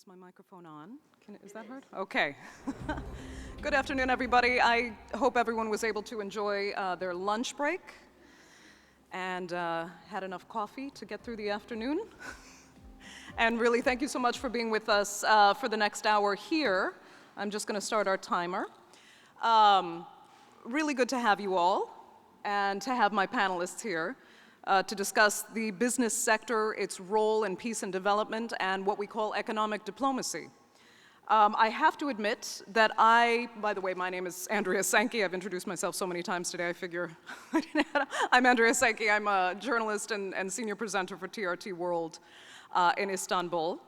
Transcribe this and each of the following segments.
Is my microphone on? Is that heard? Okay. Good afternoon, everybody. I hope everyone was able to enjoy their lunch break and had enough coffee to get through the afternoon. And really, thank you so much for being with us for the next hour here. I'm just going to start our timer. Really good to have you all and to have my panelists here. To discuss the business sector, its role in peace and development, and what we call economic diplomacy. I have to admit that by the way, my name is Andrea Sankey. I've introduced myself so many times today, I figure I'm Andrea Sankey. I'm a journalist and senior presenter for TRT World in Istanbul.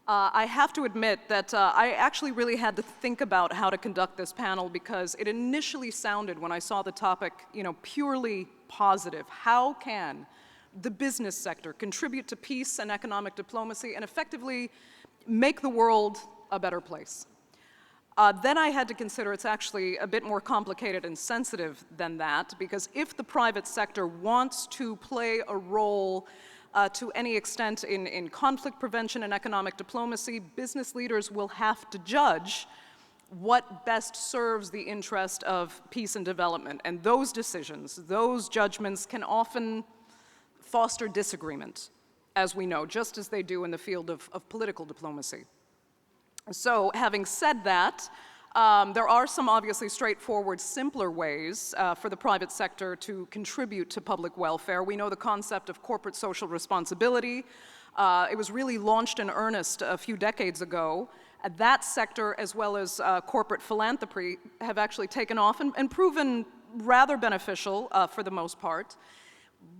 I have to admit that I actually really had to think about how to conduct this panel because it initially sounded, when I saw the topic, purely positive. How can the business sector contribute to peace and economic diplomacy and effectively make the world a better place? Then I had to consider it's actually a bit more complicated and sensitive than that, because if the private sector wants to play a role to any extent in conflict prevention and economic diplomacy, business leaders will have to judge what best serves the interest of peace and development. And those decisions, those judgments can often foster disagreement, as we know, just as they do in the field of political diplomacy. So having said that, there are some obviously straightforward, simpler ways for the private sector to contribute to public welfare. We know the concept of corporate social responsibility. It was really launched in earnest a few decades ago. That sector, as well as corporate philanthropy, have actually taken off and proven rather beneficial for the most part.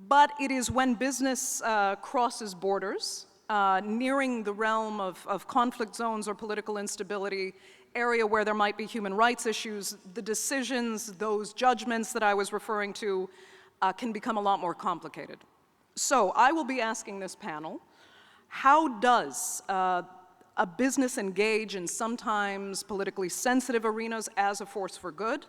But it is when business crosses borders, nearing the realm of conflict zones or political instability, area where there might be human rights issues, the decisions, those judgments that I was referring to can become a lot more complicated. So I will be asking this panel, how does a business engage in sometimes politically sensitive arenas as a force for good?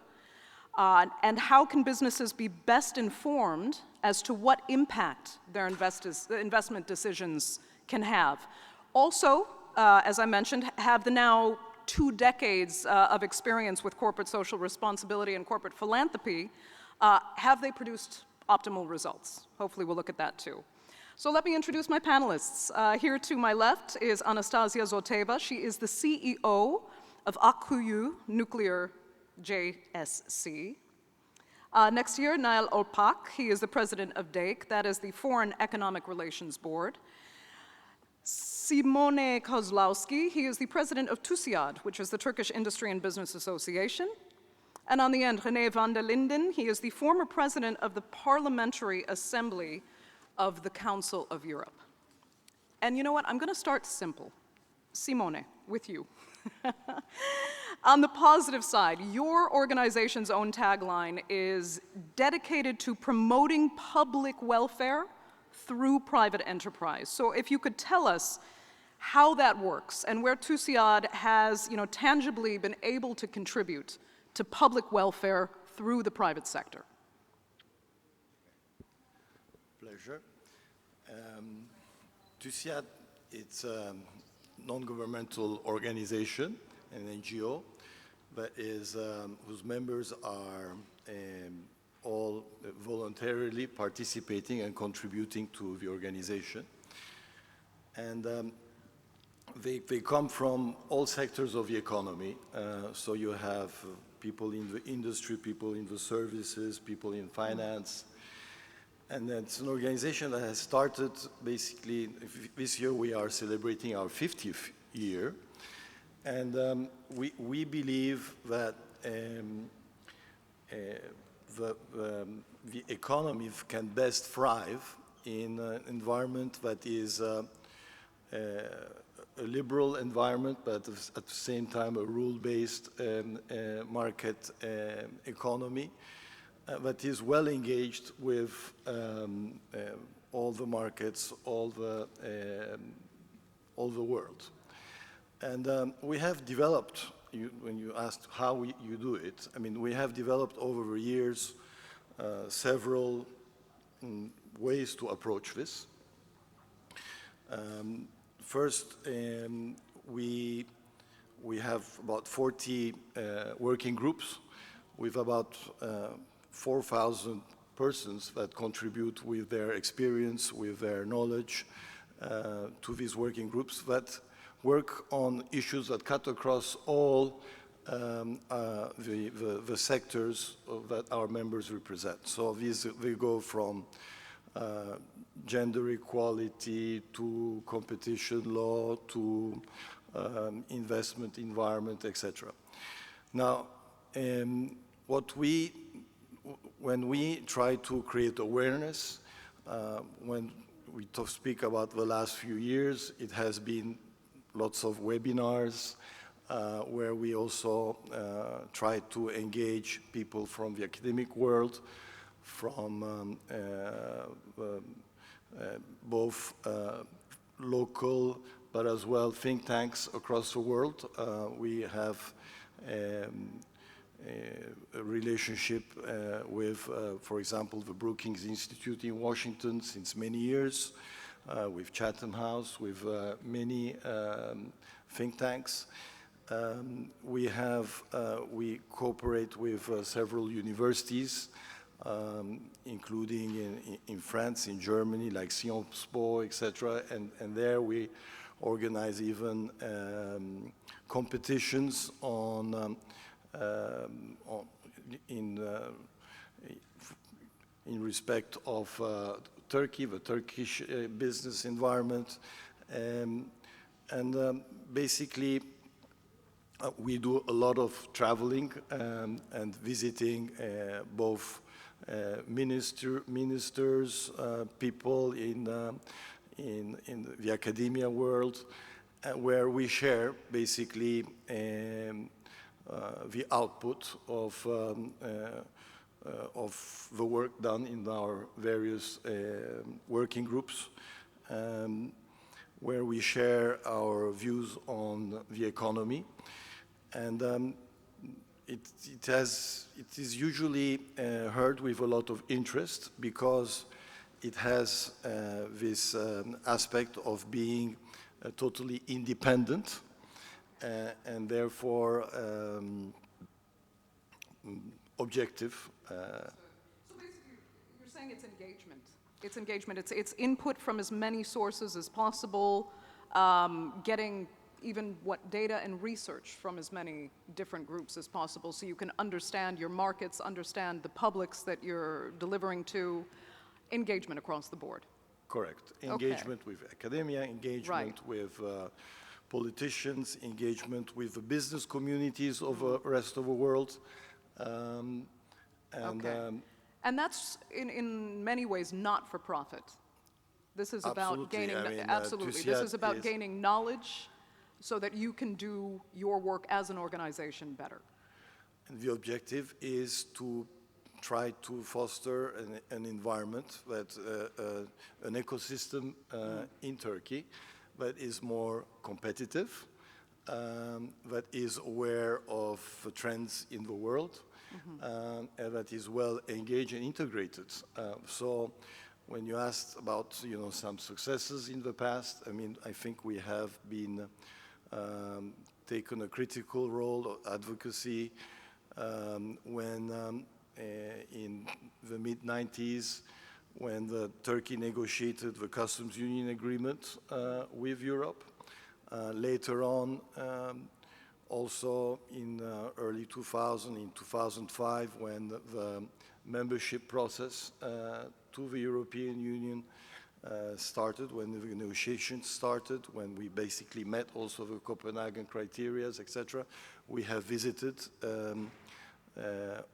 And how can businesses be best informed as to what impact their investment decisions can have? Also, as I mentioned, have the now 2 decades of experience with corporate social responsibility and corporate philanthropy, have they produced optimal results? Hopefully we'll look at that too. So let me introduce my panelists. Here to my left is Anastasia Zoteva. She is the CEO of Akkuyu Nuclear JSC. Next here, Nail Olpak. He is the president of DEIK, that is the Foreign Economic Relations Board. Simone Kozlowski, he is the president of TUSIAD, which is the Turkish Industry and Business Association. And on the end, René van der Linden, he is the former president of the Parliamentary Assembly of the Council of Europe. And you know what, I'm gonna start simple. Simone, with you. On the positive side, your organization's own tagline is dedicated to promoting public welfare through private enterprise. So if you could tell us how that works and where TUSIAD has tangibly been able to contribute to public welfare through the private sector. Pleasure. TUSIAD, it's a non-governmental organization, an NGO, that is, whose members are all voluntarily participating and contributing to the organization. And they come from all sectors of the economy. So you have people in the industry, people in the services, people in finance. And it's an organization that has started basically, this year we are celebrating our 50th year. And we believe that the economy can best thrive in an environment that is a liberal environment, but at the same time a rule-based market economy that is well engaged with all the markets, all the world. And we have developed, when you asked how you do it, I mean, we have developed over the years several ways to approach this. First, we have about 40 working groups with about 4,000 persons that contribute with their experience, with their knowledge to these working groups that work on issues that cut across all the sectors that our members represent. So they go from gender equality to competition law to investment, environment, etc. Now, when we try to create awareness, when we speak about the last few years, it has been lots of webinars where we also try to engage people from the academic world, from both local but as well think tanks across the world. We have a relationship with, for example, the Brookings Institute in Washington since many years, with Chatham House, with many think tanks. We cooperate with several universities, including in France, in Germany, like Sciences Po, etc. And there we organize even competitions in respect of Turkey, the Turkish business environment, and basically we do a lot of traveling and visiting both ministers, people in the academia world, where we share basically the output of the work done in our various working groups, where we share our views on the economy. And it is usually heard with a lot of interest because it has this aspect of being totally independent and therefore objective. So basically, you're saying it's engagement. It's engagement. It's input from as many sources as possible, getting even data and research from as many different groups as possible so you can understand your markets, understand the publics that you're delivering to, engagement across the board. Correct. Engagement with academia, engagement with politicians, engagement with the business communities of the rest of the world. And that's in many ways not for profit. This is about gaining, this is about gaining knowledge so that you can do your work as an organization better. And the objective is to try to foster an environment that, an ecosystem in Turkey that is more competitive, that is aware of the trends in the world, and that is well engaged and integrated. So when you asked about some successes in the past, I mean, I think we have been taken a critical role of advocacy when in the mid-90s, when Turkey negotiated the customs union agreement with Europe. Later on, also in early 2000, in 2005, when the membership process to the European Union started, when the negotiations started, when we basically met also the Copenhagen criteria, etc., we have visited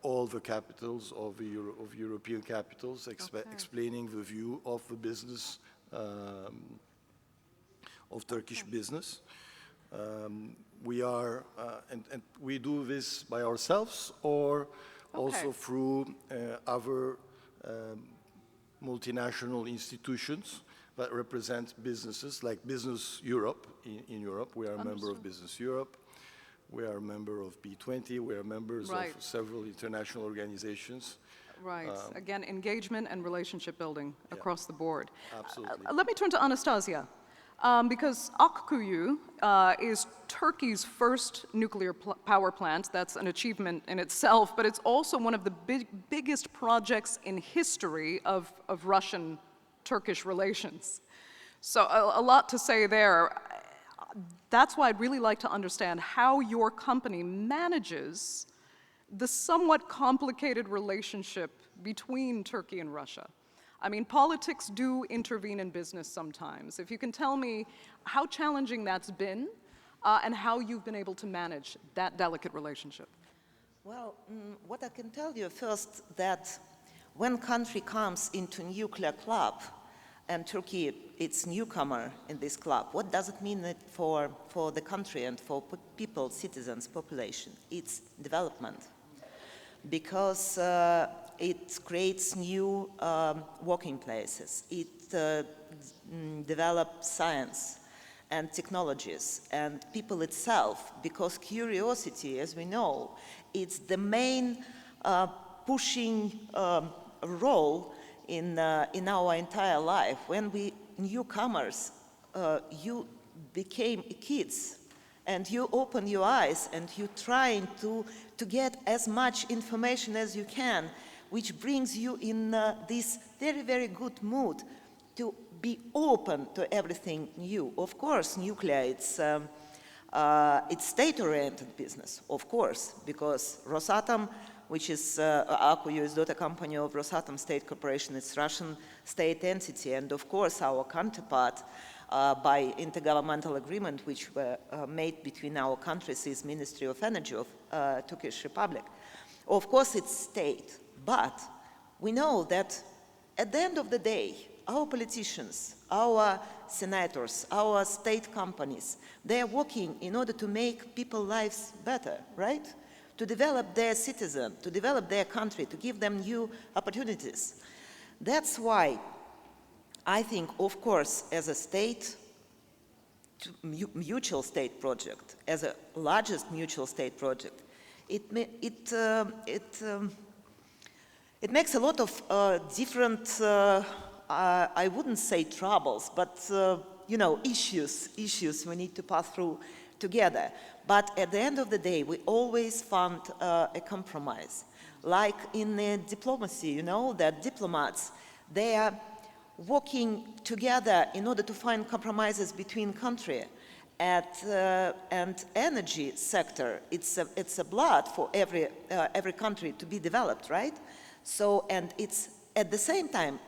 all the capitals of European capitals, explaining the view of the business, of Turkish business. We are, and we do this by ourselves or also through other multinational institutions that represent businesses, like Business Europe in Europe. We are a member of Business Europe. We are a member of B20. We are members of several international organizations. Right. Again, engagement and relationship building across the board. Absolutely. Let me turn to Anastasia. Because Akkuyu is Turkey's first nuclear power plant. That's an achievement in itself, but it's also one of the biggest projects in history of Russian-Turkish relations. So a lot to say there. That's why I'd really like to understand how your company manages the somewhat complicated relationship between Turkey and Russia. I mean, politics do intervene in business sometimes. If you can tell me how challenging that's been and how you've been able to manage that delicate relationship. Well, what I can tell you first, that when country comes into nuclear club, and Turkey, it's newcomer in this club, what does it mean for the country and for people, citizens, population? It's development. Because it creates new working places. It develops science and technologies and people itself, because curiosity, as we know, it's the main pushing role in our entire life. When we newcomers, you became kids, and you open your eyes and you're trying to get as much information as you can, which brings you in this very, very good mood to be open to everything new. Of course, nuclear, it's state-oriented business, of course, because Rosatom, which is Akkuyu is daughter company of Rosatom State Corporation, it's Russian state entity, and of course our counterpart by intergovernmental agreement which were made between our countries is Ministry of Energy of Turkish Republic. Of course it's state, but we know that at the end of the day, our politicians, our senators, our state companies, they are working in order to make people's lives better, right? To develop their citizens, to develop their country, to give them new opportunities. That's why I think, of course, as a state, mutual state project, as a largest mutual state project, it makes a lot of different, I wouldn't say troubles, but you know, issues we need to pass through together. But at the end of the day, we always found a compromise. Like in diplomacy, you know, that diplomats, they are working together in order to find compromises between country and energy sector. It's a blood for every country to be developed, right? So, and it's at the same time,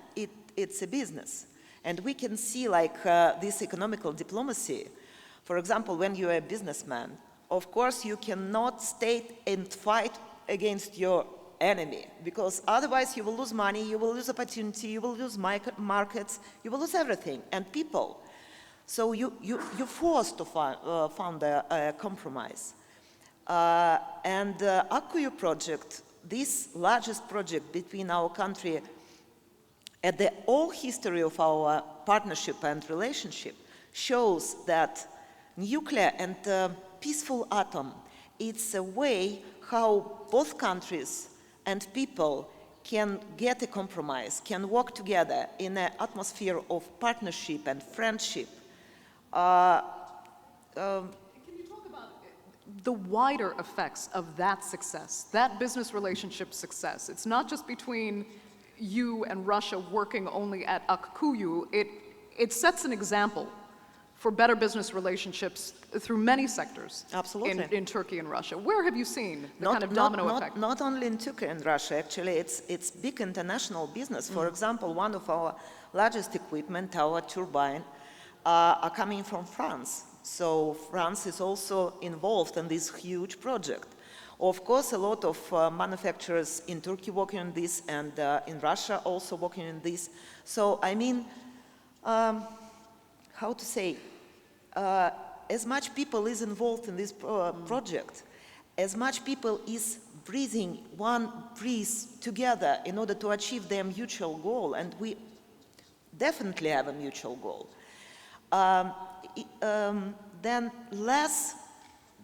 it's a business. And we can see like this economical diplomacy. For example, when you're a businessman, of course you cannot stay and fight against your enemy, because otherwise you will lose money, you will lose opportunity, you will lose markets, you will lose everything, and people. So you're forced to find a compromise. And Akkuyu project, this largest project between our country at the whole history of our partnership and relationship, shows that nuclear and peaceful atom, it's a way how both countries and people can get a compromise, can work together in an atmosphere of partnership and friendship. Can you talk about the wider effects of that success, that business relationship success? It's not just between you and Russia working only at Akkuyu. It sets an example for better business relationships through many sectors. Absolutely. In Turkey and Russia. Where have you seen the kind of domino effect? Not only in Turkey and Russia, actually, it's big international business. For example, one of our largest equipment, our turbine, are coming from France. So France is also involved in this huge project. Of course, a lot of manufacturers in Turkey working on this, and in Russia also working on this. So, I mean, how to say, as much people is involved in this project, as much people is breathing one breath together in order to achieve their mutual goal, and we definitely have a mutual goal, then less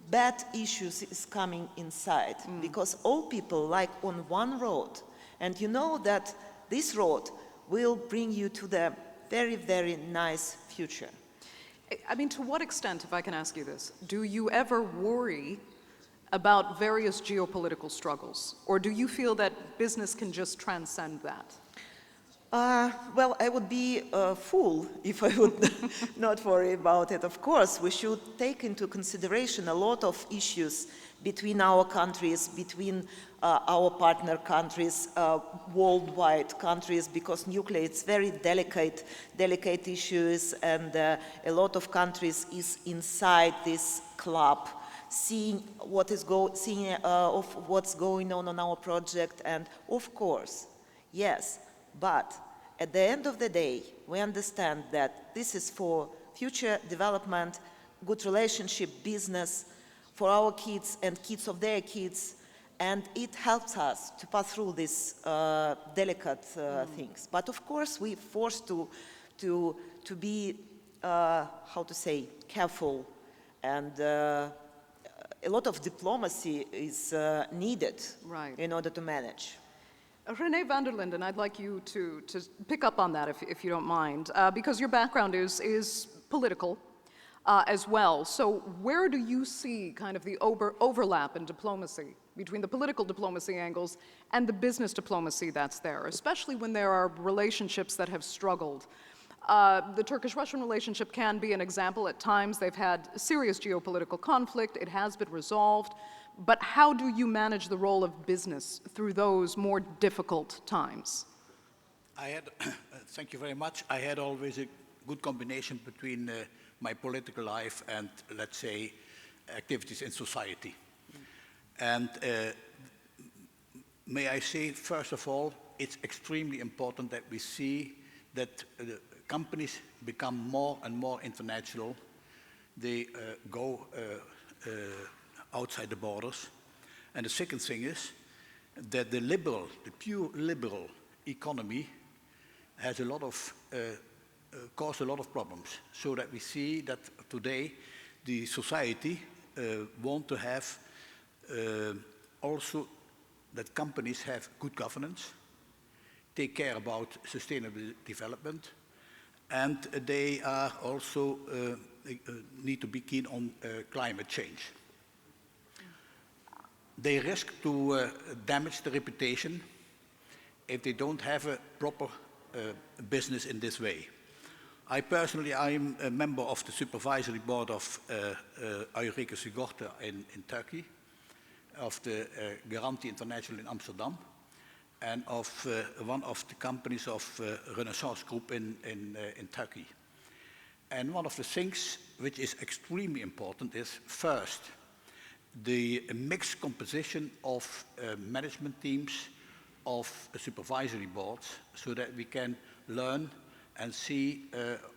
bad issues is coming inside, because all people like on one road, and you know that this road will bring you to the very, very nice future. I mean, to what extent, if I can ask you this, do you ever worry about various geopolitical struggles? Or do you feel that business can just transcend that? Well, I would be a fool if I would not worry about it. Of course, we should take into consideration a lot of issues between our countries, between our partner countries, worldwide countries, because nuclear is very delicate issues, and a lot of countries is inside this club, seeing of what's going on our project, and of course, yes. But at the end of the day, we understand that this is for future development, good relationship, business, for our kids and kids of their kids, and it helps us to pass through these delicate things. But of course, we're forced to be, how to say, careful, and a lot of diplomacy is needed in order to manage. Renee van der Linden, I'd like you to pick up on that, if you don't mind, because your background is political as well. So where do you see kind of the overlap in diplomacy between the political diplomacy angles and the business diplomacy that's there, especially when there are relationships that have struggled? The Turkish-Russian relationship can be an example. At times they've had serious geopolitical conflict. It has been resolved. But how do you manage the role of business through those more difficult times? Thank you very much. I had always a good combination between my political life and, let's say, activities in society. And may I say, first of all, it's extremely important that we see that companies become more and more international. They go outside the borders. And the second thing is that the pure liberal economy has a lot of, caused a lot of problems. So that we see that today the society want to have also that companies have good governance, take care about sustainable development, and they are also need to be keen on climate change. They risk to damage the reputation if they don't have a proper business in this way. I personally, I'm a member of the supervisory board of Eureka Sigorta in Turkey, of the Garantie International in Amsterdam, and of one of the companies of Renaissance Group in Turkey. And one of the things which is extremely important is, first, the mixed composition of management teams, of supervisory boards, so that we can learn and see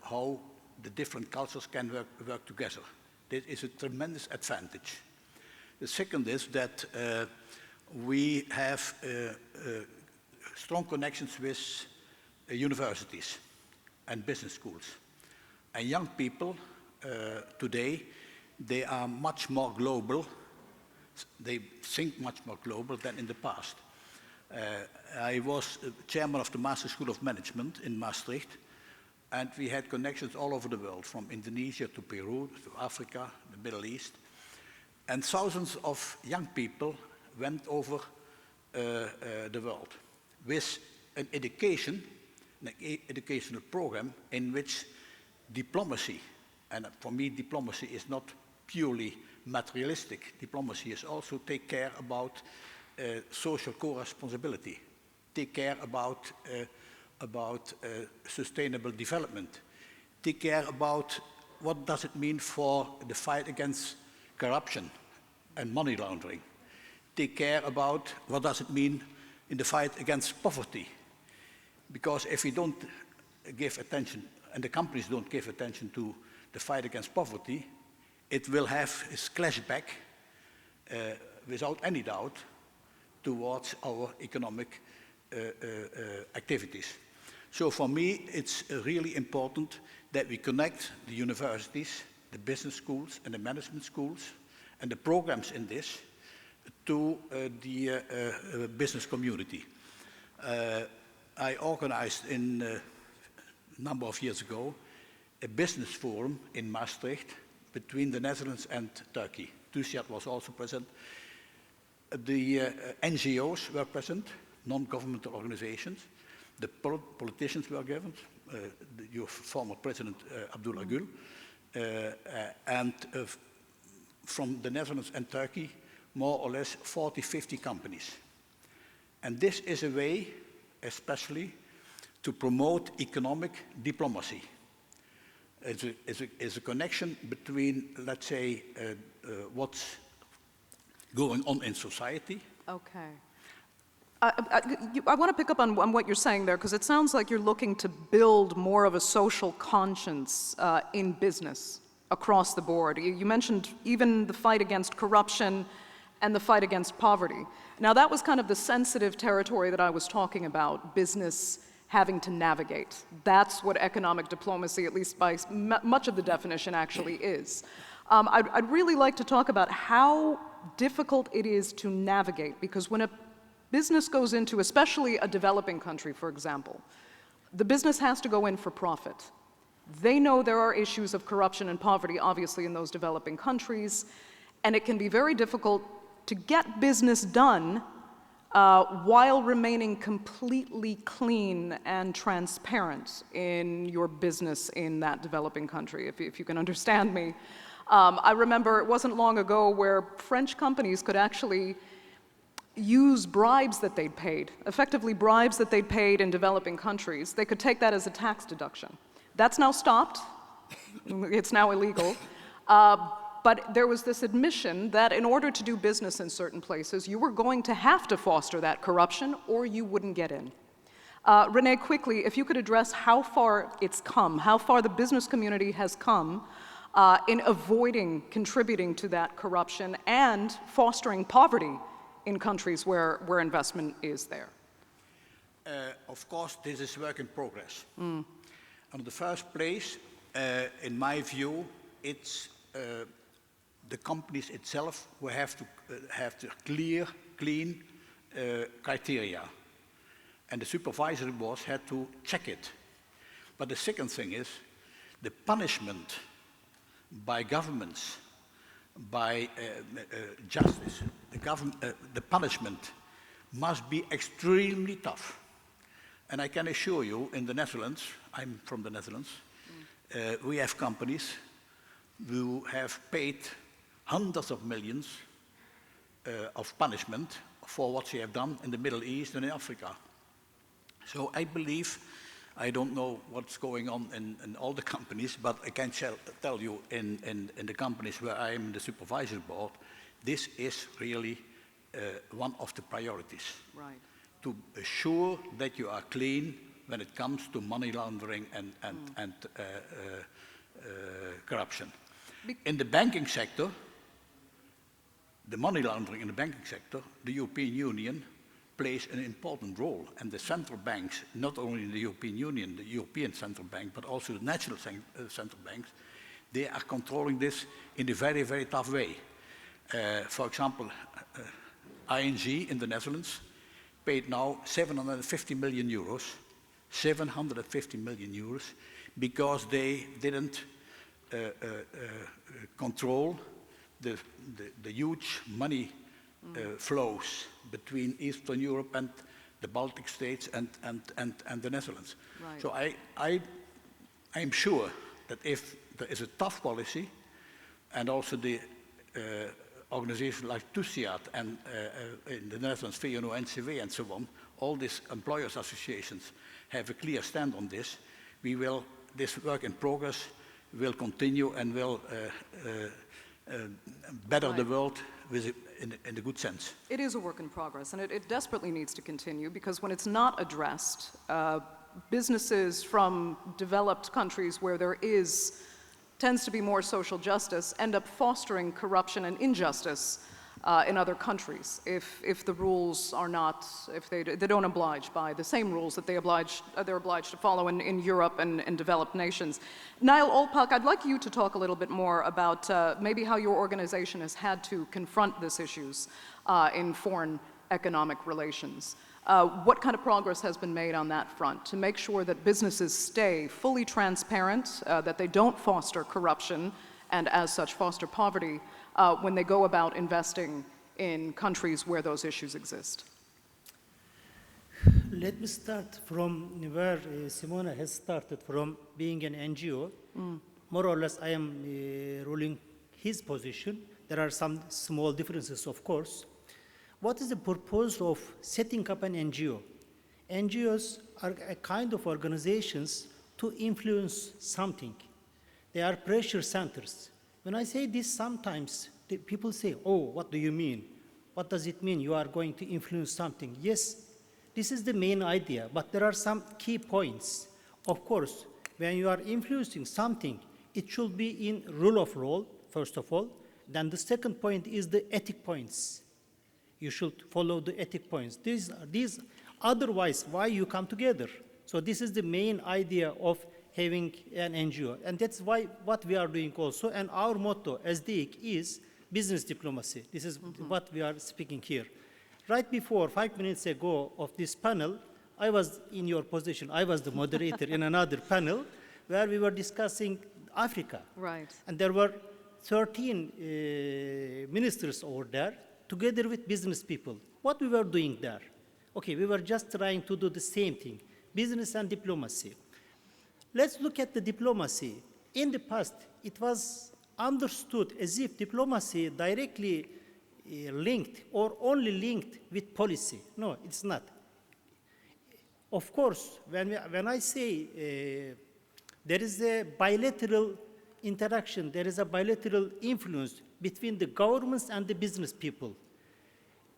how the different cultures can work together. This is a tremendous advantage. The second is that we have strong connections with universities and business schools. And young people today, they are much more global. They think much more global than in the past. I was chairman of the Master School of Management in Maastricht, and we had connections all over the world, from Indonesia to Peru, to Africa, the Middle East. And thousands of young people went over the world with an educational program in which diplomacy, and for me diplomacy is not purely materialistic. Diplomacy is also take care about social co-responsibility, take care about sustainable development, take care about what does it mean for the fight against corruption and money laundering, take care about what does it mean in the fight against poverty. Because if we don't give attention, and the companies don't give attention to the fight against poverty, it will have a splashback without any doubt towards our economic activities. So for me, it's really important that we connect the universities, the business schools and the management schools and the programs in this to the business community. I organized a number of years ago a business forum in Maastricht between the Netherlands and Turkey. TUSIAD was also present. The NGOs were present, non-governmental organizations. The politicians were given, your former president Abdullah Gül, and from the Netherlands and Turkey, more or less 40, 50 companies. And this is a way, especially, to promote economic diplomacy. It's a connection between, let's say, what's going on in society. Okay. I want to pick up on what you're saying there, because it sounds like you're looking to build more of a social conscience in business across the board. You mentioned even the fight against corruption and the fight against poverty. Now, that was kind of the sensitive territory that I was talking about, business having to navigate. That's what economic diplomacy, at least by much of the definition, actually is. I'd really like to talk about how difficult it is to navigate, because when a business goes into, especially a developing country, for example, the business has to go in for profit. They know there are issues of corruption and poverty, obviously, in those developing countries, and it can be very difficult to get business done while remaining completely clean and transparent in your business in that developing country, if you can understand me. I remember it wasn't long ago where French companies could actually use bribes that they'd paid, effectively bribes that they'd paid in developing countries. They could take that as a tax deduction. That's now stopped. It's now illegal. But there was this admission that in order to do business in certain places, you were going to have to foster that corruption or you wouldn't get in. Renee, quickly, if you could address how far it's come, how far the business community has come in avoiding contributing to that corruption and fostering poverty in countries where investment is there. Of course, this is work in progress. In the first place, in my view, it's the companies itself who have to clean criteria. And the supervisory boards had to check it. But the second thing is the punishment by governments, by justice, the punishment must be extremely tough. And I can assure you, in the Netherlands, I'm from the Netherlands, we have companies who have paid hundreds of millions of punishment for what they have done in the Middle East and in Africa. So I believe, I don't know what's going on in all the companies, but I can tell you in the companies where I am in the supervisory board, this is really one of the priorities. Right. To assure that you are clean when it comes to money laundering and corruption. In the banking sector, the money laundering in the banking sector, the European Union plays an important role, and the central banks, not only in the European Union, the European Central Bank, but also the national central banks, they are controlling this in a very, very tough way. For example, ING in the Netherlands paid now 750 million euros, 750 million euros, because they didn't control the huge money flows between Eastern Europe and the Baltic states and the Netherlands. Right. So I'm sure that if there is a tough policy, and also the organizations like TUSIAD and in the Netherlands, VNO, NCW and so on, all these employers associations have a clear stand on this, this work in progress will continue and will better the world in a good sense. It is a work in progress, and it desperately needs to continue, because when it's not addressed, businesses from developed countries where there tends to be more social justice end up fostering corruption and injustice in other countries if the rules are not, if they don't oblige by the same rules that they're obliged to follow in Europe and in developed nations. Niall Olpak, I'd like you to talk a little bit more about maybe how your organization has had to confront these issues in foreign economic relations. What kind of progress has been made on that front to make sure that businesses stay fully transparent, that they don't foster corruption, and as such foster poverty when they go about investing in countries where those issues exist? Let me start from where Simona has started, from being an NGO. More or less, I am ruling his position. There are some small differences, of course. What is the purpose of setting up an NGO? NGOs are a kind of organizations to influence something. They are pressure centers. When I say this, sometimes people say, oh, what do you mean? What does it mean you are going to influence something? Yes, this is the main idea, but there are some key points. Of course, when you are influencing something, it should be in rule of law, first of all. Then the second point is the ethic points. You should follow the ethic points. These otherwise, why you come together? So this is the main idea of having an NGO. And that's why what we are doing also. And our motto as DIC is business diplomacy. This is what we are speaking here. Right before, 5 minutes ago of this panel, I was in your position. I was the moderator in another panel where we were discussing Africa. Right. And there were 13 ministers over there, together with business people. What we were doing there? Okay, we were just trying to do the same thing, business and diplomacy. Let's look at the diplomacy. In the past, it was understood as if diplomacy directly linked or only linked with policy. No, it's not. Of course, when I say there is a bilateral interaction, there is a bilateral influence between the governments and the business people.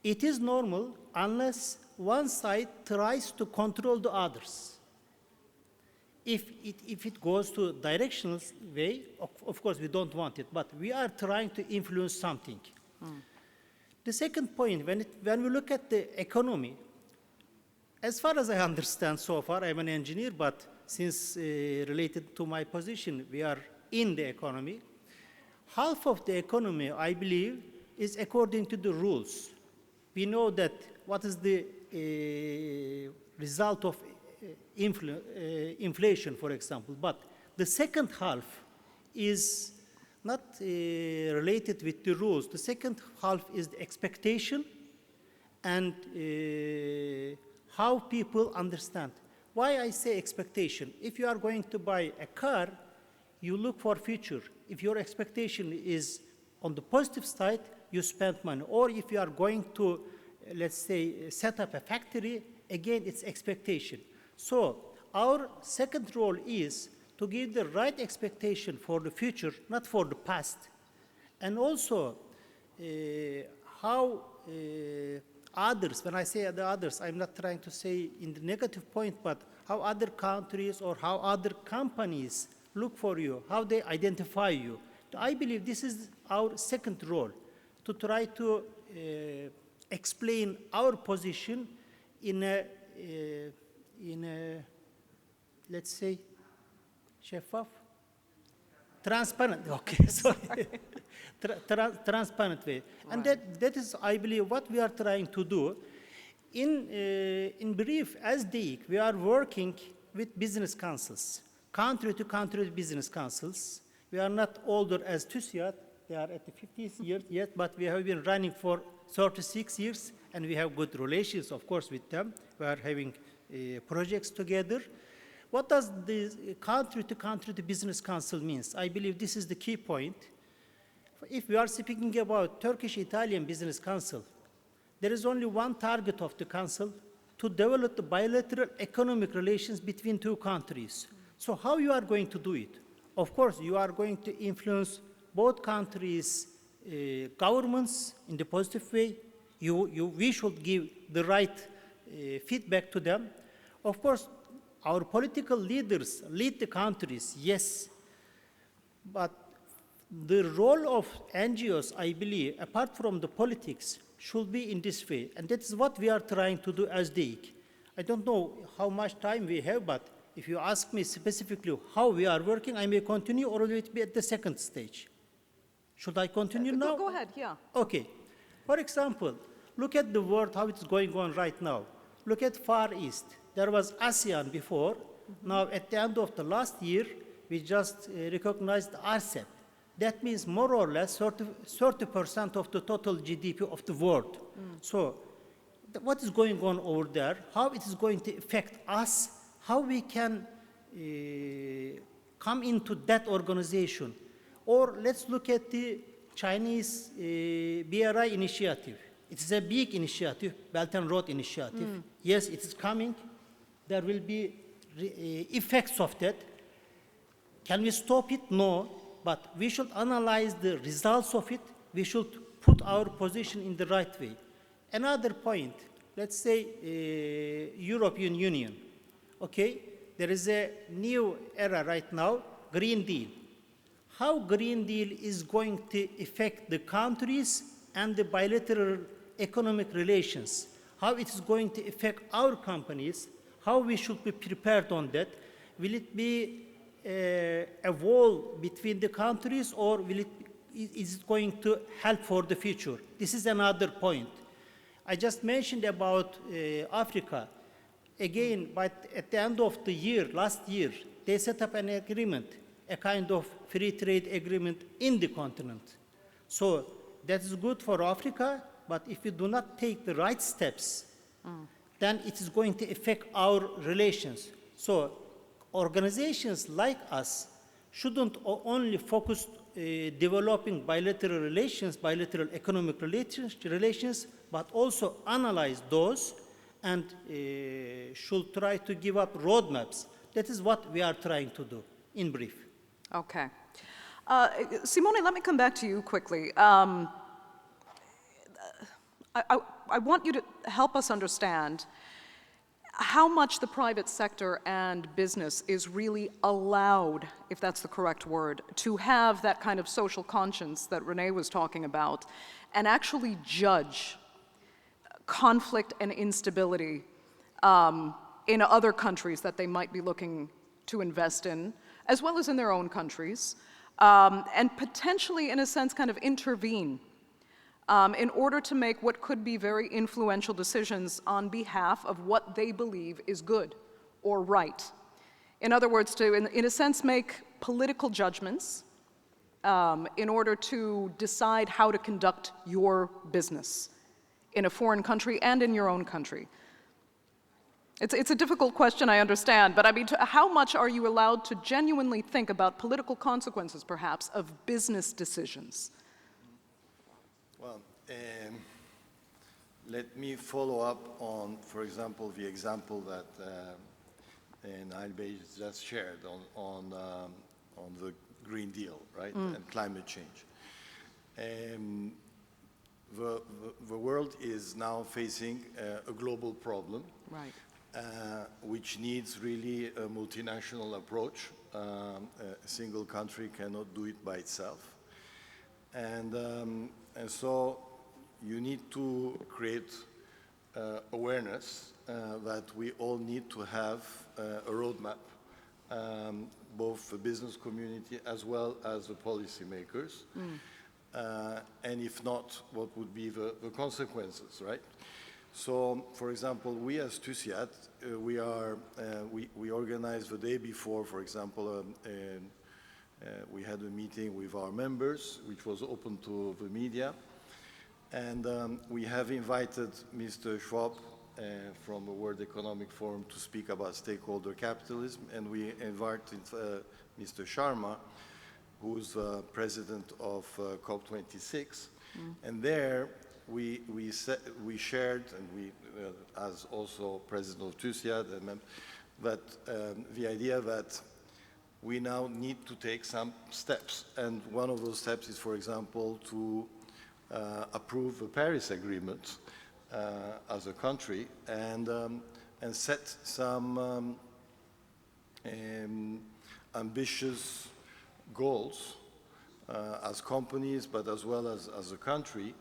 It is normal unless one side tries to control the others. If it goes to directional way, of course we don't want it, but we are trying to influence something. The second point, when we look at the economy, as far as I understand so far, I'm an engineer, but since related to my position, we are in the economy. Half of the economy, I believe, is according to the rules. We know that what is the result of inflation, for example, but the second half is not related with the rules. The second half is the expectation and how people understand. Why I say expectation? If you are going to buy a car, you look for future. If your expectation is on the positive side, you spend money. Or if you are going to, let's say, set up a factory, again, it's expectation. So our second role is to give the right expectation for the future, not for the past. And also, how others, when I say the others, I'm not trying to say in the negative point, but how other countries or how other companies look for you, how they identify you. I believe this is our second role, to try to explain our position in a let's say, şeffaf? Transparent, okay, sorry. Transparent way. Right. And that is, I believe, what we are trying to do. In brief, as DIC, we are working with business councils, country-to-country business councils. We are not older as TÜSİAD, they are at the 50th year yet, but we have been running for 36 years, and we have good relations, of course, with them. We are having projects together. What does the country-to-country business council means? I believe this is the key point. If we are speaking about Turkish-Italian business council, there is only one target of the council, to develop the bilateral economic relations between two countries. So how you are going to do it? Of course, you are going to influence both countries' governments in the positive way. We should give the right feedback to them. Of course, our political leaders lead the countries, yes, but the role of NGOs, I believe, apart from the politics, should be in this way, and that's what we are trying to do as DIC. I don't know how much time we have, but if you ask me specifically how we are working, I may continue, or will it be at the second stage? Should I continue now? Go ahead, yeah. Okay. For example, look at the world, how it's going on right now. look at Far East. There was ASEAN before. Now, at the end of the last year, we just recognized RCEP. That means more or less 30% of the total GDP of the world. So what is going on over there, how it is going to affect us, how we can come into that organization. Or let's look at the Chinese BRI initiative. It is a big initiative, Belt and Road Initiative. Yes, it is coming. There will be effects of that. Can we stop it? No, but we should analyze the results of it. We should put our position in the right way. Another point, let's say European Union, okay? There is a new era right now, Green Deal. How Green Deal is going to affect the countries and the bilateral economic relations, how it is going to affect our companies, how we should be prepared on that. Will it be a wall between the countries, or is it going to help for the future? This is another point. I just mentioned about Africa. Again, but at the end of the year, last year, they set up an agreement, a kind of free trade agreement in the continent. So that is good for Africa, but if we do not take the right steps, then it is going to affect our relations. So organizations like us shouldn't only focus developing bilateral relations, bilateral economic relations, but also analyze those and should try to give up roadmaps. That is what we are trying to do, in brief. Okay. Simone, let me come back to you quickly. I want you to help us understand how much the private sector and business is really allowed, if that's the correct word, to have that kind of social conscience that Renee was talking about and actually judge conflict and instability in other countries that they might be looking to invest in, as well as in their own countries, and potentially, in a sense, kind of intervene in order to make what could be very influential decisions on behalf of what they believe is good or right. In other words, to, in a sense, make political judgments in order to decide how to conduct your business in a foreign country and in your own country. It's a difficult question, I understand, but I mean, how much are you allowed to genuinely think about political consequences, perhaps, of business decisions? Well, let me follow up on, for example, the example that Nail just shared on the Green Deal, right, and climate change. The world is now facing a global problem, Right. which needs really a multinational approach. A single country cannot do it by itself. And so you need to create awareness that we all need to have a roadmap, both the business community as well as the policymakers. And if not, what would be the consequences, right? So, for example, we as TUSIAD, we organized the day before, for example, we had a meeting with our members, which was open to the media. And we have invited Mr. Schwab from the World Economic Forum to speak about stakeholder capitalism. And we invited Mr. Sharma, who's president of COP26. And there we shared, and we, as also president of TUSIAD, that the idea that we now need to take some steps. And one of those steps is, for example, to approve the Paris Agreement as a country and set some ambitious goals as companies, but as well as a country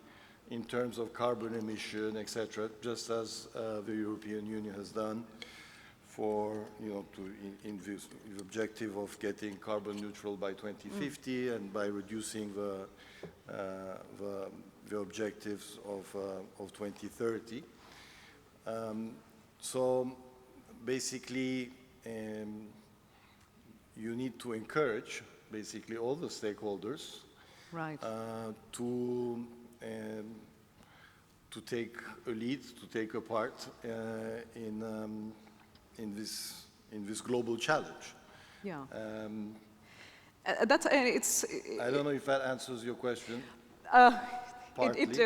in terms of carbon emission, etc., just as the European Union has done for, in the objective of getting carbon neutral by 2050 and by reducing the objectives of 2030. So basically, you need to encourage basically all the stakeholders Right. to take a lead, to take a part in this global challenge. Yeah. That's it's. I don't know if that answers your question.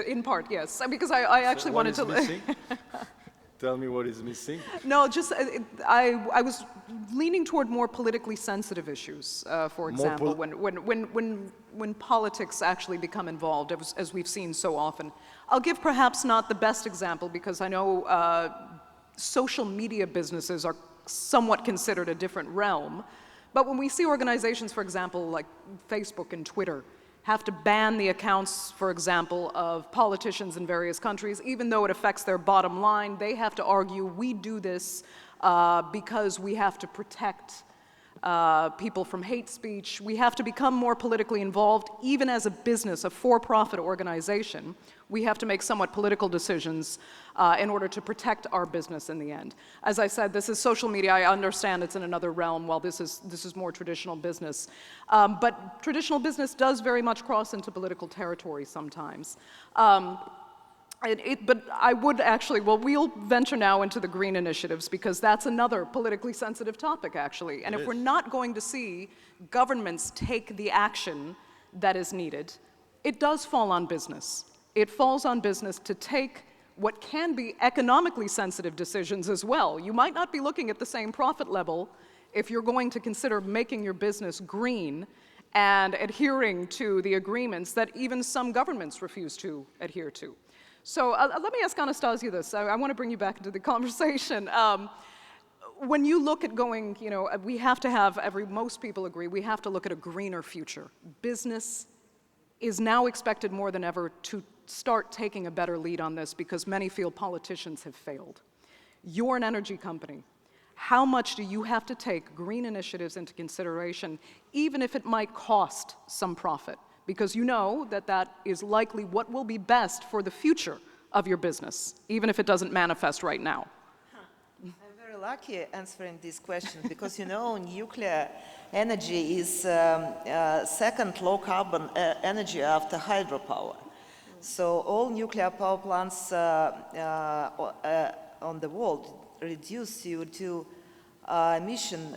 In part, yes. Because I actually So wanted to. what is missing? Tell me what is missing. No, just I was leaning toward more politically sensitive issues. For example, when politics actually become involved, as we've seen so often. I'll give perhaps not the best example because I know social media businesses are somewhat considered a different realm. But when we see organizations, for example, like Facebook and Twitter, have to ban the accounts, for example, of politicians in various countries, even though it affects their bottom line, they have to argue, we do this because we have to protect people from hate speech. We have to become more politically involved, even as a business, a for-profit organization. We have to make somewhat political decisions in order to protect our business in the end. As I said, this is social media. I understand it's in another realm, while this is more traditional business. But traditional business does very much cross into political territory sometimes. But I would actually, well, we'll venture now into the green initiatives because that's another politically sensitive topic, actually. And if we're not going to see governments take the action that is needed, it does fall on business. It falls on business to take what can be economically sensitive decisions as well. You might not be looking at the same profit level if you're going to consider making your business green and adhering to the agreements that even some governments refuse to adhere to. So let me ask Anastasia this. I want to bring you back into the conversation. When you look at going, you know, we have to have, most people agree, we have to look at a greener future. Business is now expected more than ever to start taking a better lead on this because many feel politicians have failed. You're an energy company. How much do you have to take green initiatives into consideration, even if it might cost some profit? Because you know that that is likely what will be best for the future of your business, even if it doesn't manifest right now. I'm very lucky answering this question because, you know, nuclear energy is second low-carbon energy after hydropower. So all nuclear power plants on the world reduce CO2 emission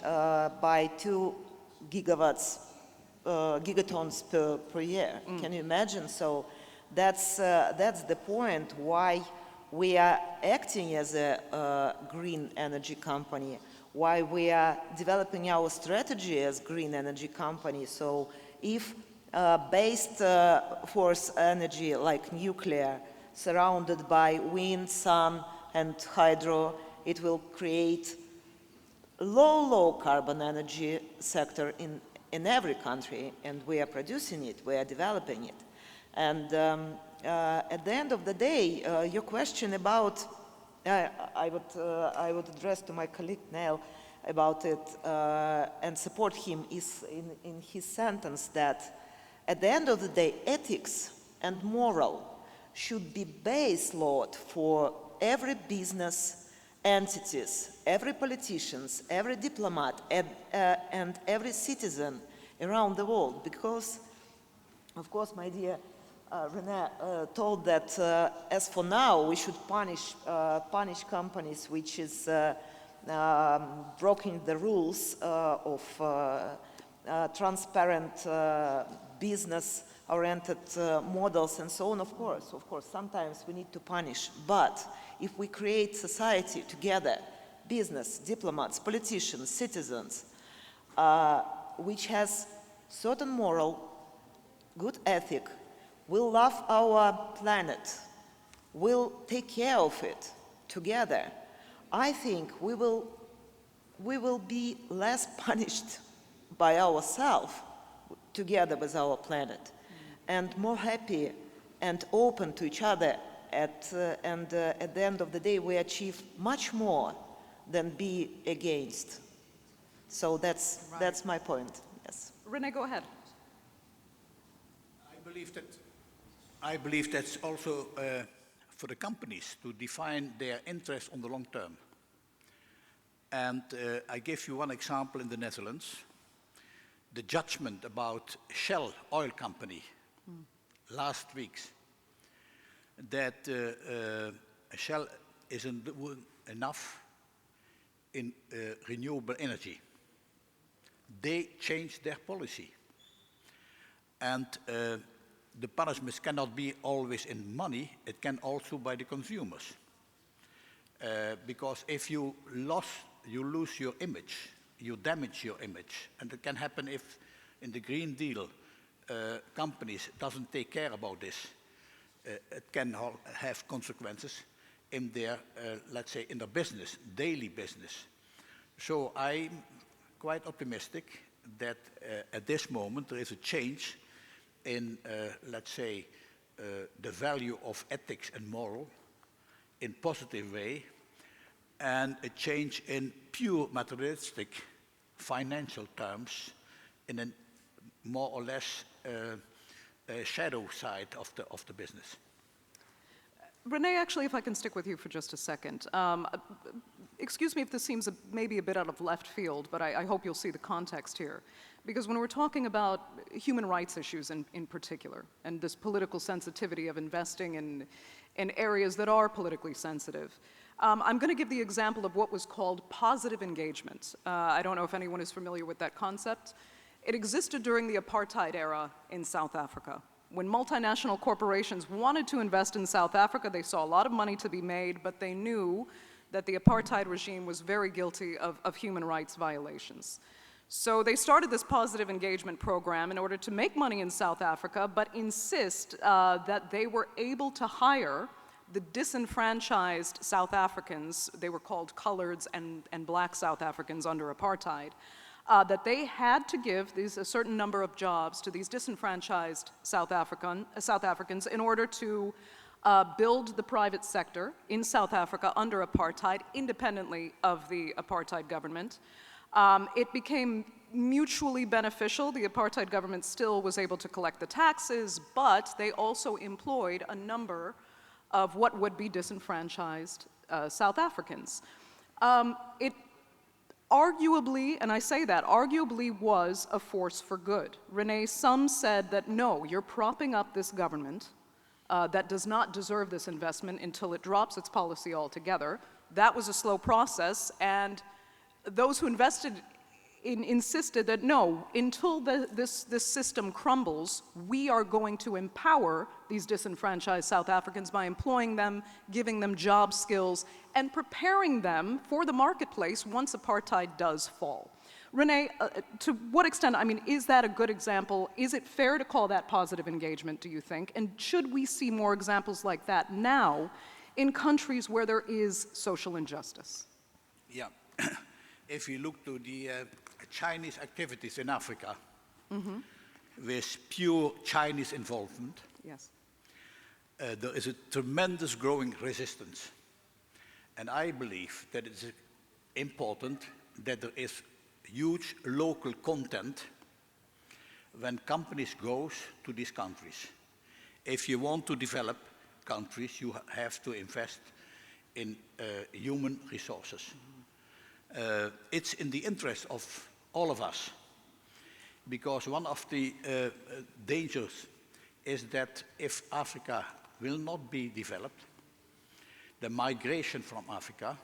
by 2 gigatons per year. Can you imagine? So that's the point why we are acting as a green energy company, why we are developing our strategy as green energy company. So if based force energy like nuclear, surrounded by wind, sun, and hydro, it will create low carbon energy sector in every country, and we are producing it, we are developing it. And at the end of the day, your question about, I would address to my colleague Neil about it and support him is in his sentence that at the end of the day, ethics and moral should be base load for every business entities, every politicians, every diplomat, and every citizen around the world. Because, of course, my dear René told that as for now, we should punish companies which is breaking the rules of transparent business-oriented models and so on. Of course, sometimes we need to punish. But if we create society together, business, diplomats, politicians, citizens, which has certain moral, good ethic, will love our planet, will take care of it together, I think we will be less punished by ourselves together with our planet, and more happy and open to each other. At the end of the day, we achieve much more than be against. So that's my point. Yes. René, go ahead. I believe that's also for the companies to define their interest on the long term. And I give you one example in the Netherlands. The judgment about Shell oil company last week, that Shell isn't enough in renewable energy. They changed their policy. And the punishments cannot be always in money, it can also by the consumers. Because if you lose your image, you damage your image. And it can happen if in the Green Deal companies doesn't take care about this. It can have consequences in their, let's say, in their business, daily business. So I'm quite optimistic that at this moment there is a change in, let's say, the value of ethics and moral in positive way, and a change in pure materialistic financial terms in a more or less shadow side of the business. Renee, actually, if I can stick with you for just a second. Excuse me if this seems maybe a bit out of left field, but I hope you'll see the context here. Because when we're talking about human rights issues in particular, and this political sensitivity of investing in areas that are politically sensitive, I'm going to give the example of what was called positive engagement. I don't know if anyone is familiar with that concept. It existed during the apartheid era in South Africa. When multinational corporations wanted to invest in South Africa, they saw a lot of money to be made, but they knew that the apartheid regime was very guilty of human rights violations. So they started this positive engagement program in order to make money in South Africa, but insist that they were able to hire the disenfranchised South Africans, they were called coloreds and black South Africans under apartheid, that they had to give a certain number of jobs to these disenfranchised South Africans in order to build the private sector in South Africa under apartheid, independently of the apartheid government. It became mutually beneficial. The apartheid government still was able to collect the taxes, but they also employed a number of what would be disenfranchised South Africans. It arguably, and I say that, arguably was a force for good. Renee, some said that no, you're propping up this government that does not deserve this investment until it drops its policy altogether. That was a slow process, and those who invested insisted that no, until this system crumbles, we are going to empower these disenfranchised South Africans by employing them, giving them job skills, and preparing them for the marketplace once apartheid does fall. Renee, to what extent, I mean, is that a good example? Is it fair to call that positive engagement, do you think? And should we see more examples like that now in countries where there is social injustice? Yeah. If you look to the Chinese activities in Africa, with pure Chinese involvement, Yes. There is a tremendous growing resistance. And I believe that it is important that there is huge local content when companies go to these countries. If you want to develop countries, you have to invest in human resources. It's in the interest of all of us, because one of the dangers is that if Africa will not be developed, the migration from Africa,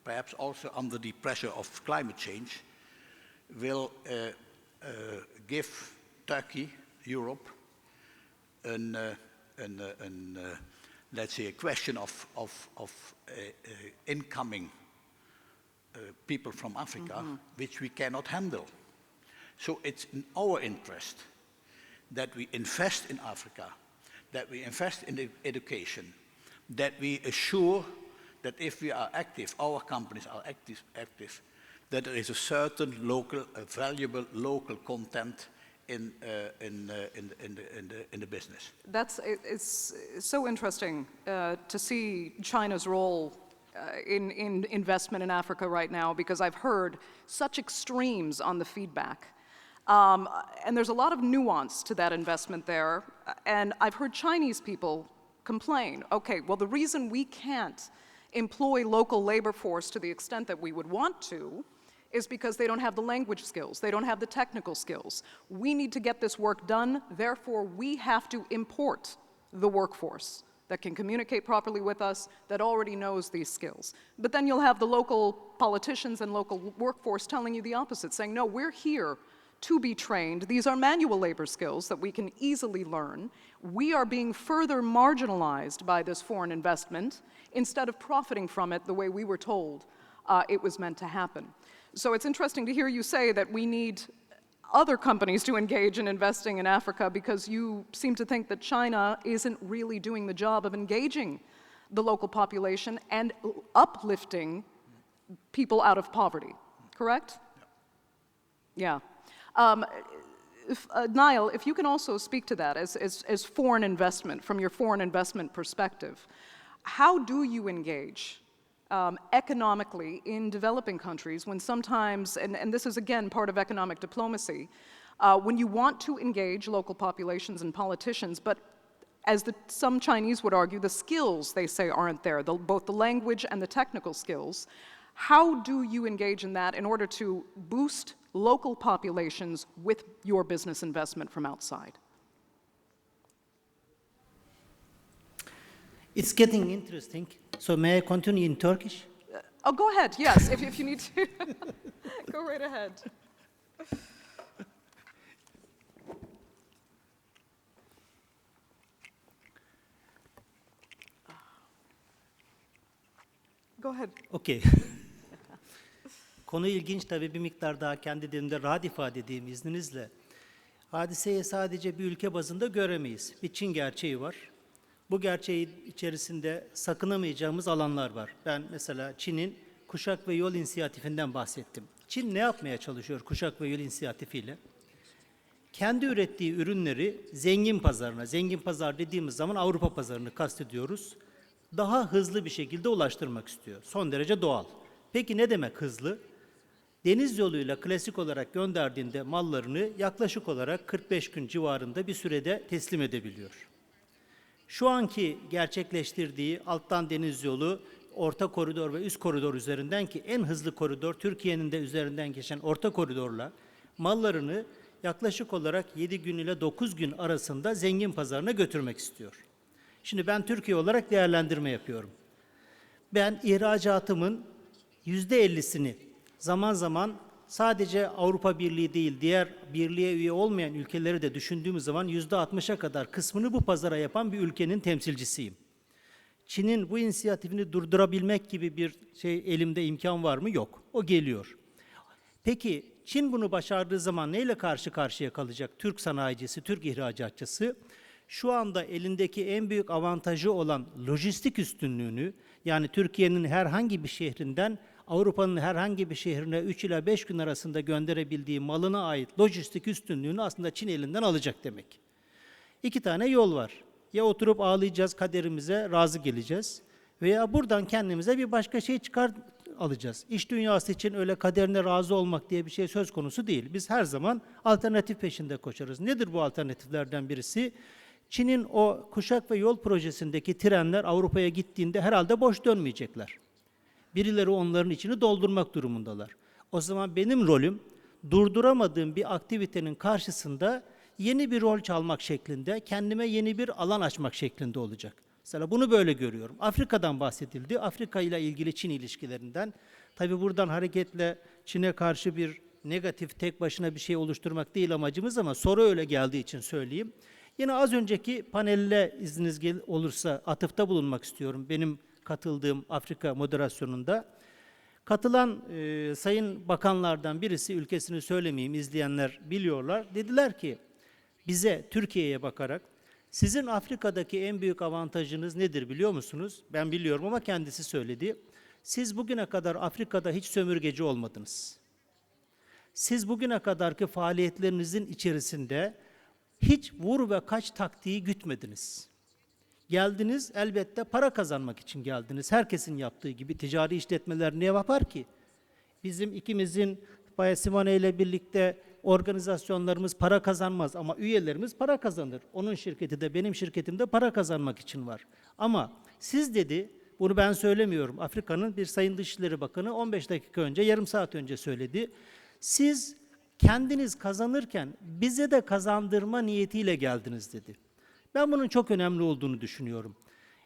perhaps also under the pressure of climate change, will give Turkey, Europe, let's say a question of incoming people from Africa, which we cannot handle. So it's in our interest that we invest in Africa, that we invest in education, that we assure that if we are active, our companies are active, that there is a certain local, valuable local content in the business. It's so interesting to see China's role in investment in Africa right now, because I've heard such extremes on the feedback. And there's a lot of nuance to that investment there. And I've heard Chinese people complain, okay, well, the reason we can't employ local labor force to the extent that we would want to is because they don't have the language skills, they don't have the technical skills. We need to get this work done, therefore we have to import the workforce that can communicate properly with us, that already knows these skills. But then you'll have the local politicians and local workforce telling you the opposite, saying, no, we're here to be trained. These are manual labor skills that we can easily learn. We are being further marginalized by this foreign investment instead of profiting from it the way we were told it was meant to happen. So it's interesting to hear you say that we need other companies to engage in investing in Africa because you seem to think that China isn't really doing the job of engaging the local population and uplifting people out of poverty, correct? Yeah. Niall, if you can also speak to that as foreign investment, from your foreign investment perspective, how do you engage economically in developing countries when sometimes, and this is again part of economic diplomacy, when you want to engage local populations and politicians, but as some Chinese would argue, the skills, they say, aren't there, both the language and the technical skills. How do you engage in that in order to boost local populations with your business investment from outside? It's getting interesting. So may I continue in Turkish? Oh, go ahead, yes, if you need to. Go right ahead. Go ahead. Okay. Konu ilginç tabii, bir miktar daha kendi dilimde rahat ifade edeyim izninizle. Hadiseyi sadece bir ülke bazında göremeyiz. Bir Çin gerçeği var. Bu gerçeğin içerisinde sakınamayacağımız alanlar var. Ben mesela Çin'in Kuşak ve Yol İnisiyatifinden bahsettim. Çin ne yapmaya çalışıyor Kuşak ve Yol İnisiyatifiyle? Kendi ürettiği ürünleri zengin pazarına, zengin pazar dediğimiz zaman Avrupa pazarını kastediyoruz, daha hızlı bir şekilde ulaştırmak istiyor. Son derece doğal. Peki ne demek hızlı? Deniz yoluyla klasik olarak gönderdiğinde mallarını yaklaşık olarak 45 gün civarında bir sürede teslim edebiliyor. Şu anki gerçekleştirdiği alttan deniz yolu, orta koridor ve üst koridor üzerinden, ki en hızlı koridor Türkiye'nin de üzerinden geçen orta koridorla mallarını yaklaşık olarak 7 gün ile 9 gün arasında zengin pazarına götürmek istiyor. Şimdi ben Türkiye olarak değerlendirme yapıyorum. Ben ihracatımın %50'sini zaman zaman sadece Avrupa Birliği değil, diğer birliğe üye olmayan ülkeleri de düşündüğümüz zaman %60'a kadar kısmını bu pazara yapan bir ülkenin temsilcisiyim. Çin'in bu inisiyatifini durdurabilmek gibi bir elimde imkan var mı? Yok. O geliyor. Peki Çin bunu başardığı zaman neyle karşı karşıya kalacak Türk sanayicisi, Türk ihracatçısı? Şu anda elindeki en büyük avantajı olan lojistik üstünlüğünü, yani Türkiye'nin herhangi bir şehrinden Avrupa'nın herhangi bir şehrine 3 ila 5 gün arasında gönderebildiği malına ait lojistik üstünlüğünü aslında Çin elinden alacak demek. İki tane yol var. Ya oturup ağlayacağız, kaderimize razı geleceğiz, veya buradan kendimize bir başka şey çıkar alacağız. İş dünyası için öyle kaderine razı olmak diye bir şey söz konusu değil. Biz her zaman alternatif peşinde koşarız. Nedir bu alternatiflerden birisi? Çin'in o Kuşak ve Yol projesindeki trenler Avrupa'ya gittiğinde herhalde boş dönmeyecekler. Birileri onların içini doldurmak durumundalar. O zaman benim rolüm durduramadığım bir aktivitenin karşısında yeni bir rol çalmak şeklinde, kendime yeni bir alan açmak şeklinde olacak. Mesela bunu böyle görüyorum. Afrika'dan bahsedildi. Afrika ile ilgili Çin ilişkilerinden. Tabii buradan hareketle Çin'e karşı bir negatif, tek başına bir şey oluşturmak değil amacımız, ama soru öyle geldiği için söyleyeyim. Yine az önceki panelle izniniz olursa atıfta bulunmak istiyorum. Benim katıldığım Afrika moderasyonunda. Katılan sayın bakanlardan birisi, ülkesini söylemeyeyim, izleyenler biliyorlar. Dediler ki bize, Türkiye'ye bakarak, sizin Afrika'daki en büyük avantajınız nedir biliyor musunuz? Ben biliyorum ama kendisi söyledi. Siz bugüne kadar Afrika'da hiç sömürgeci olmadınız. Siz bugüne kadarki faaliyetlerinizin içerisinde hiç vur ve kaç taktiği gütmediniz. Geldiniz, elbette para kazanmak için geldiniz. Herkesin yaptığı gibi ticari işletmeler ne yapar ki? Bizim ikimizin, Bay Simone ile birlikte organizasyonlarımız para kazanmaz ama üyelerimiz para kazanır. Onun şirketi de benim şirketim de para kazanmak için var. Ama siz, dedi, Bunu ben söylemiyorum. Afrika'nın bir Sayın Dışişleri Bakanı 15 dakika önce, yarım saat önce söyledi. Siz kendiniz kazanırken bize de kazandırma niyetiyle geldiniz dedi. Ben bunun çok önemli olduğunu düşünüyorum.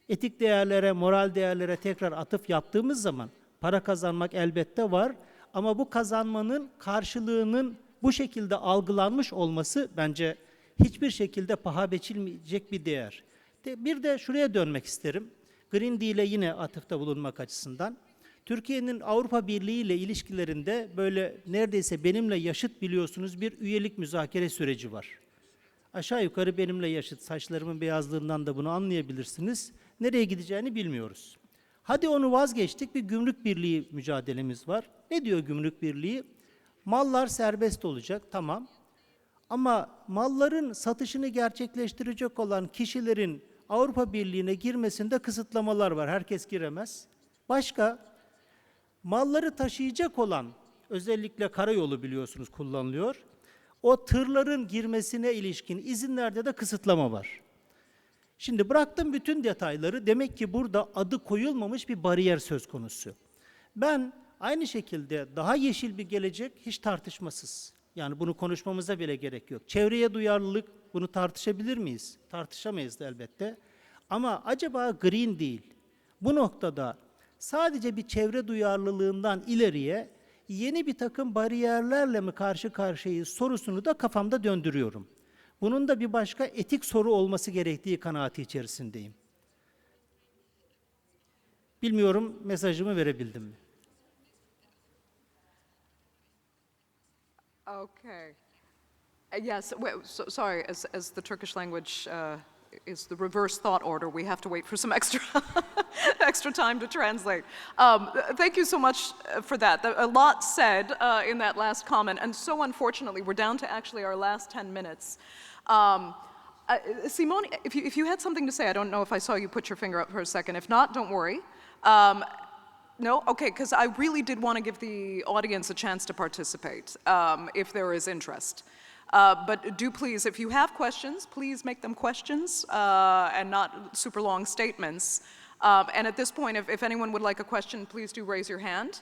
Etik değerlere, moral değerlere tekrar atıf yaptığımız zaman para kazanmak elbette var ama bu kazanmanın karşılığının bu şekilde algılanmış olması bence hiçbir şekilde paha biçilmeyecek bir değer. Bir de şuraya dönmek isterim. Green Deal'e yine atıfta bulunmak açısından. Türkiye'nin Avrupa Birliği ile ilişkilerinde böyle neredeyse benimle yaşıt biliyorsunuz bir üyelik müzakere süreci var. Aşağı yukarı benimle yaşıt, saçlarımın beyazlığından da bunu anlayabilirsiniz. Nereye gideceğini bilmiyoruz. Hadi onu vazgeçtik, bir gümrük birliği mücadelemiz var. Ne diyor gümrük birliği? Mallar serbest olacak, tamam. Ama malların satışını gerçekleştirecek olan kişilerin Avrupa Birliği'ne girmesinde kısıtlamalar var. Herkes giremez. Başka, malları taşıyacak olan, özellikle karayolu biliyorsunuz kullanılıyor. O tırların girmesine ilişkin izinlerde de kısıtlama var. Şimdi bıraktım bütün detayları. Demek ki burada adı koyulmamış bir bariyer söz konusu. Ben aynı şekilde daha yeşil bir gelecek hiç tartışmasız. Yani bunu konuşmamıza bile gerek yok. Çevreye duyarlılık, bunu tartışabilir miyiz? Tartışamayız da elbette. Ama acaba Green Deal bu noktada sadece bir çevre duyarlılığından ileriye yeni bir takım bariyerlerle mi karşı karşıyayız sorusunu da kafamda döndürüyorum. Bunun da bir başka etik soru olması gerektiği kanaati içerisindeyim. Bilmiyorum mesajımı verebildim mi? Okay. Yes, sorry, as the Turkish language is the reverse thought order, we have to wait for some extra, extra time to translate. Thank you so much for that. A lot said in that last comment, and so unfortunately, we're down to actually our last 10 minutes. Simone, if you had something to say, I don't know if I saw you put your finger up for a second. If not, don't worry. No? Okay, because I really did want to give the audience a chance to participate, if there is interest. But do please, if you have questions, please make them questions and not super long statements. And at this point, if anyone would like a question, please do raise your hand.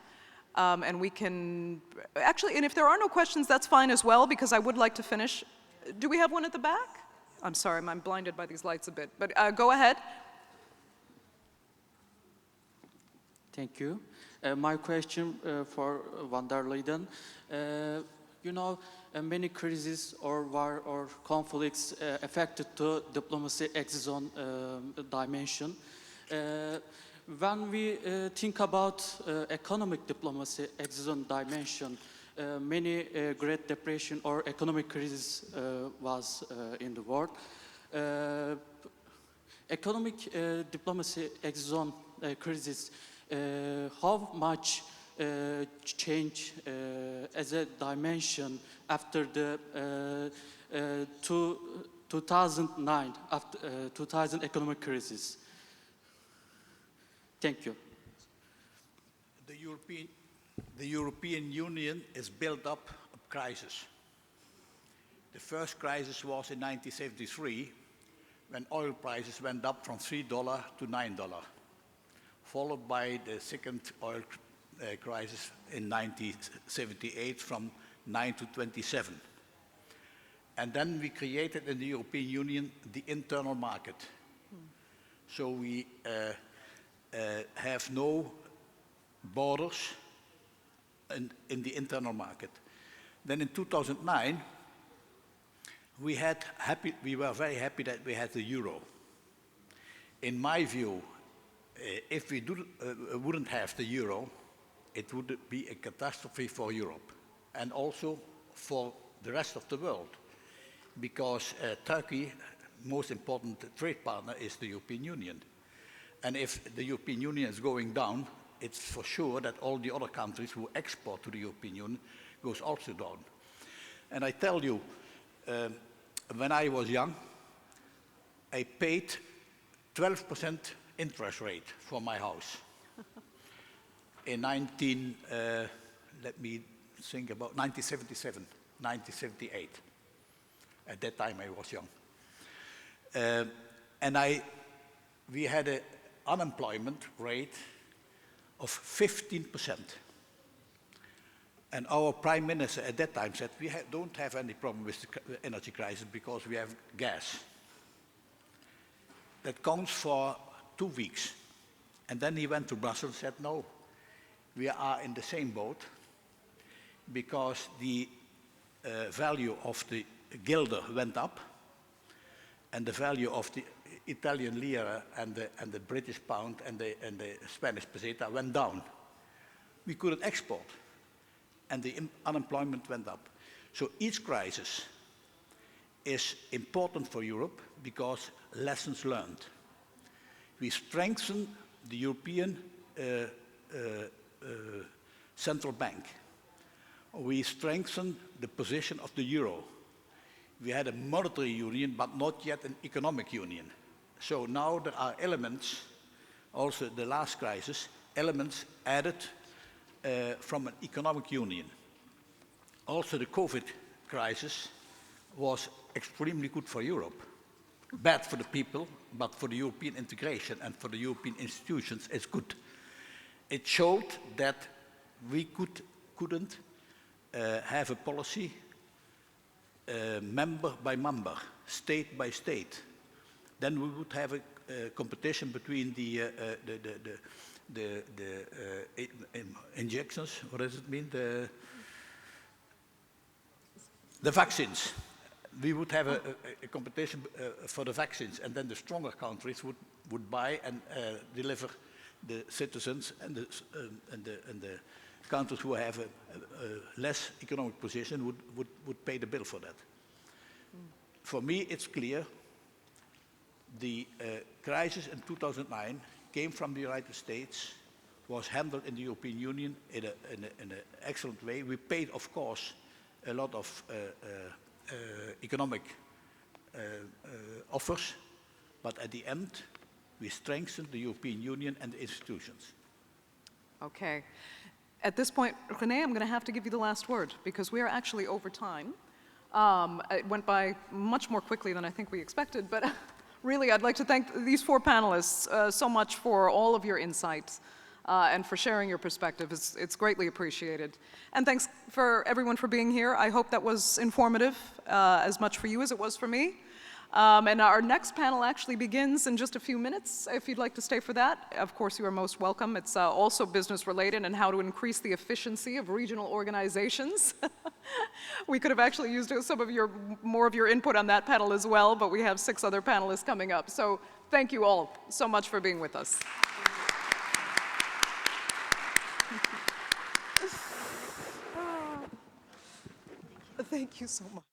And we can, actually, and if there are no questions, that's fine as well, because I would like to finish. Do we have one at the back? I'm sorry, I'm blinded by these lights a bit, but go ahead. Thank you. My question for Van der Leyden. You know, many crises or war or conflicts affected to diplomacy exon dimension. When we think about economic diplomacy exon dimension, many Great Depression or economic crisis was in the world. Economic diplomacy exon crisis. How much change as a dimension after the 2009, after 2000 economic crisis? Thank you. The European Union is built up of crisis. The first crisis was in 1973 when oil prices went up from $3 to $9. Followed by the second oil crisis in 1978 from 9 to 27. And then we created in the European Union the internal market. So we have no borders in the internal market. Then in 2009, we were very happy that we had the euro. In my view, if we wouldn't have the euro, it would be a catastrophe for Europe and also for the rest of the world, because Turkey, most important trade partner, is the European Union. And if the European Union is going down, it's for sure that all the other countries who export to the European Union goes also down. And I tell you, when I was young, I paid 12% interest rate for my house. In 1977, 1978. At that time I was young. And we had unemployment rate of 15%. And our prime minister at that time said, we don't have any problem with the energy crisis because we have gas. That counts for 2 weeks. And then he went to Brussels and said, no, we are in the same boat because the value of the guilder went up and the value of the Italian lira and the British pound and the Spanish peseta went down. We couldn't export and the unemployment went up. So each crisis is important for Europe because lessons learned. We strengthen the European Central Bank. We strengthen the position of the euro. We had a monetary union, but not yet an economic union. So now there are elements, also the last crisis, elements added from an economic union. Also the COVID crisis was extremely good for Europe. Bad for the people, but for the European integration and for the European institutions, it's good. It showed that we couldn't have a policy member by member, state by state. Then we would have a competition between the injections, what does it mean? The vaccines. We would have a competition for the vaccines, and then the stronger countries would buy and deliver the citizens, and the countries who have a less economic position would pay the bill for that. For me, it's clear the crisis in 2009 came from the United States, was handled in the European Union in an excellent way. We paid, of course, a lot of economic offers, but at the end, we strengthened the European Union and the institutions. Okay. At this point, René, I'm going to have to give you the last word because we are actually over time. It went by much more quickly than I think we expected, but really I'd like to thank these 4 panelists so much for all of your insights and for sharing your perspective. It's greatly appreciated. And thanks for everyone for being here. I hope that was informative as much for you as it was for me. And our next panel actually begins in just a few minutes. If you'd like to stay for that, of course, you are most welcome. It's also business related and how to increase the efficiency of regional organizations. We could have actually used more of your input on that panel as well, but we have 6 other panelists coming up. So thank you all so much for being with us. Thank you so much.